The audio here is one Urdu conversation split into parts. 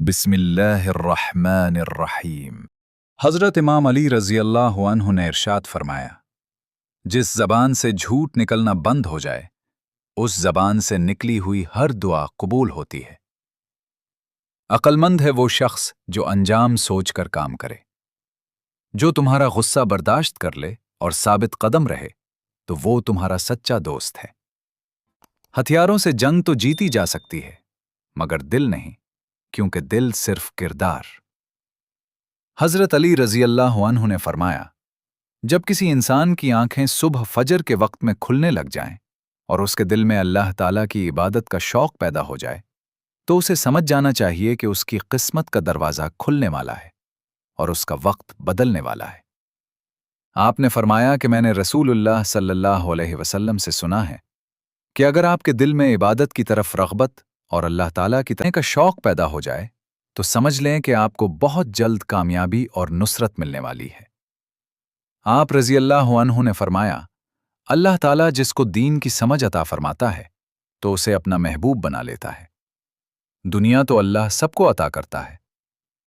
بسم اللہ الرحمن الرحیم۔ حضرت امام علی رضی اللہ عنہ نے ارشاد فرمایا، جس زبان سے جھوٹ نکلنا بند ہو جائے اس زبان سے نکلی ہوئی ہر دعا قبول ہوتی ہے۔ عقل مند ہے وہ شخص جو انجام سوچ کر کام کرے۔ جو تمہارا غصہ برداشت کر لے اور ثابت قدم رہے تو وہ تمہارا سچا دوست ہے۔ ہتھیاروں سے جنگ تو جیتی جا سکتی ہے مگر دل نہیں، کیونکہ دل صرف کردار۔ حضرت علی رضی اللہ عنہ نے فرمایا، جب کسی انسان کی آنکھیں صبح فجر کے وقت میں کھلنے لگ جائیں اور اس کے دل میں اللہ تعالیٰ کی عبادت کا شوق پیدا ہو جائے تو اسے سمجھ جانا چاہیے کہ اس کی قسمت کا دروازہ کھلنے والا ہے اور اس کا وقت بدلنے والا ہے۔ آپ نے فرمایا کہ میں نے رسول اللہ صلی اللہ علیہ وسلم سے سنا ہے کہ اگر آپ کے دل میں عبادت کی طرف رغبت اور اللہ تعالیٰ کی طرف کا شوق پیدا ہو جائے تو سمجھ لیں کہ آپ کو بہت جلد کامیابی اور نصرت ملنے والی ہے۔ آپ رضی اللہ عنہ نے فرمایا، اللہ تعالیٰ جس کو دین کی سمجھ عطا فرماتا ہے تو اسے اپنا محبوب بنا لیتا ہے۔ دنیا تو اللہ سب کو عطا کرتا ہے،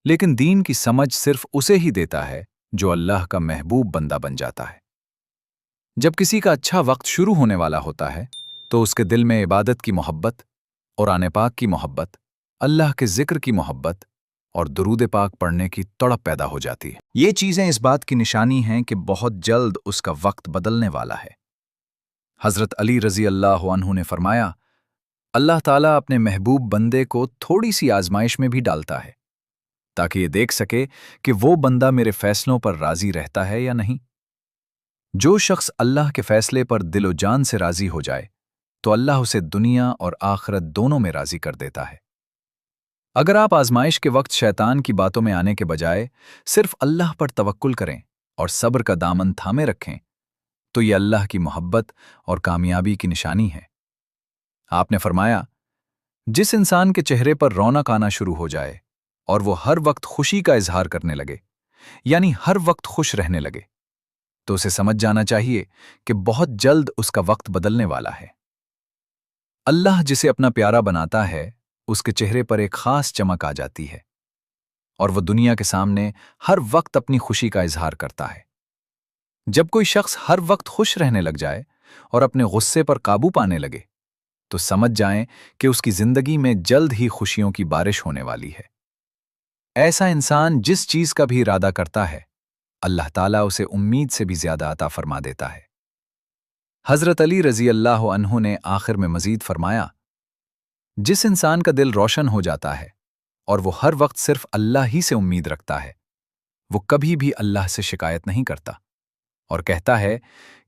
لیکن دین کی سمجھ صرف اسے ہی دیتا ہے جو اللہ کا محبوب بندہ بن جاتا ہے۔ جب کسی کا اچھا وقت شروع ہونے والا ہوتا ہے تو اس کے دل میں عبادت کی محبت، قرآن پاک کی محبت، اللہ کے ذکر کی محبت اور درود پاک پڑھنے کی تڑپ پیدا ہو جاتی ہے۔ یہ چیزیں اس بات کی نشانی ہیں کہ بہت جلد اس کا وقت بدلنے والا ہے۔ حضرت علی رضی اللہ عنہ نے فرمایا، اللہ تعالیٰ اپنے محبوب بندے کو تھوڑی سی آزمائش میں بھی ڈالتا ہے تاکہ یہ دیکھ سکے کہ وہ بندہ میرے فیصلوں پر راضی رہتا ہے یا نہیں۔ جو شخص اللہ کے فیصلے پر دل و جان سے راضی ہو جائے تو اللہ اسے دنیا اور آخرت دونوں میں راضی کر دیتا ہے۔ اگر آپ آزمائش کے وقت شیطان کی باتوں میں آنے کے بجائے صرف اللہ پر توکل کریں اور صبر کا دامن تھامے رکھیں تو یہ اللہ کی محبت اور کامیابی کی نشانی ہے۔ آپ نے فرمایا، جس انسان کے چہرے پر رونق آنا شروع ہو جائے اور وہ ہر وقت خوشی کا اظہار کرنے لگے، یعنی ہر وقت خوش رہنے لگے، تو اسے سمجھ جانا چاہیے کہ بہت جلد اس کا وقت بدلنے والا ہے۔ اللہ جسے اپنا پیارا بناتا ہے اس کے چہرے پر ایک خاص چمک آ جاتی ہے اور وہ دنیا کے سامنے ہر وقت اپنی خوشی کا اظہار کرتا ہے۔ جب کوئی شخص ہر وقت خوش رہنے لگ جائے اور اپنے غصے پر قابو پانے لگے تو سمجھ جائیں کہ اس کی زندگی میں جلد ہی خوشیوں کی بارش ہونے والی ہے۔ ایسا انسان جس چیز کا بھی ارادہ کرتا ہے اللہ تعالیٰ اسے امید سے بھی زیادہ عطا فرما دیتا ہے۔ حضرت علی رضی اللہ عنہ نے آخر میں مزید فرمایا، جس انسان کا دل روشن ہو جاتا ہے اور وہ ہر وقت صرف اللہ ہی سے امید رکھتا ہے وہ کبھی بھی اللہ سے شکایت نہیں کرتا اور کہتا ہے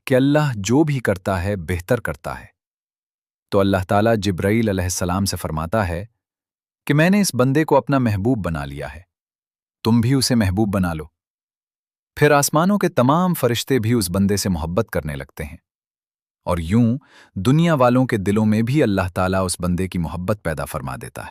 کہ اللہ جو بھی کرتا ہے بہتر کرتا ہے۔ تو اللہ تعالیٰ جبرائیل علیہ السلام سے فرماتا ہے کہ میں نے اس بندے کو اپنا محبوب بنا لیا ہے، تم بھی اسے محبوب بنا لو۔ پھر آسمانوں کے تمام فرشتے بھی اس بندے سے محبت کرنے لگتے ہیں اور یوں دنیا والوں کے دلوں میں بھی اللہ تعالیٰ اس بندے کی محبت پیدا فرما دیتا ہے۔